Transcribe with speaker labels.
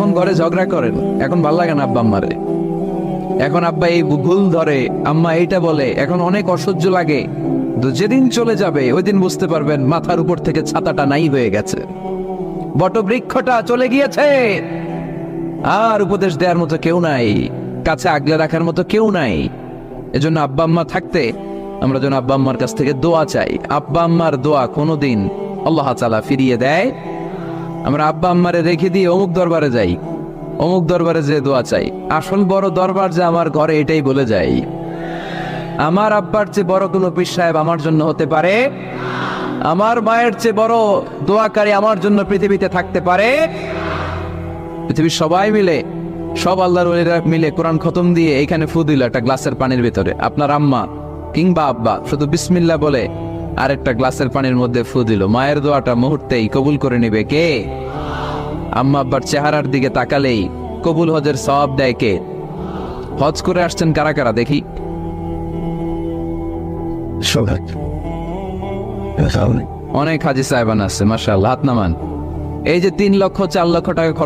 Speaker 1: এখন ঘরে ঝগড়া করেন, এখন ভাল লাগে না আব্বা আম্মারে। এখন আব্বা এই ভুল ধরে, আম্মা এইটা বলে, এখন অনেক অসহ্য লাগে। তো যেদিন চলে যাবে ওই দিন বুঝতে পারবেন মাথার উপর থেকে ছাতাটা নাই হয়ে গেছে, বটবৃক্ষটা চলে গিয়েছে, আর উপদেশ দেওয়ার মতো কেউ নাই, কাছে আগলে রাখার মতো কেউ নাই। এজন্য আব্বা আম্মা থাকতে আমরা যেন আব্বা আম্মার কাছ থেকে দোয়া চাই। আব্বা আম্মার দোয়া কোনোদিন আল্লাহ তাআলা ফিরিয়ে দেয়। আমরা আব্বা আম্মারে রেখে দিয়ে অমুক দরবারে যাই, অমুক দরবারে যে দোয়া চাই। আসল বড় দরবার যে আমার ঘরে, এটাই বলে যাই। আমার আব্বার চেয়ে বড় কোনো পীর সাহেব আমার জন্য হতে পারে? আমার মায়ের চেয়ে বড় দোয়াকারী আমার জন্য পৃথিবীতে থাকতে পারে? পৃথিবীর সবাই মিলে, সব আল্লাহর ওলিরা মিলে কোরআন খতম দিয়ে এইখানে ফু দিল একটা গ্লাসের পানির ভিতরে, আপনার আম্মা কিংবা আব্বা শুধু বিসমিল্লাহ বলে আরেকটা গ্লাসের পানির মধ্যে ফু দিল, মায়ের দোয়াটা মুহূর্তেই কবুল করে নিবে কে? আম্মা আব্বার চেহারার দিকে তাকালেই কবুল হজের সওয়াব দেয় কে? হজ করে আসছেন কারা কারা দেখি? অনেক হাজি সাহেবান আছে, মাশাআল্লাহ, হাত নামান। এই যে 3 লক্ষ 4 লক্ষ টাকা খরচ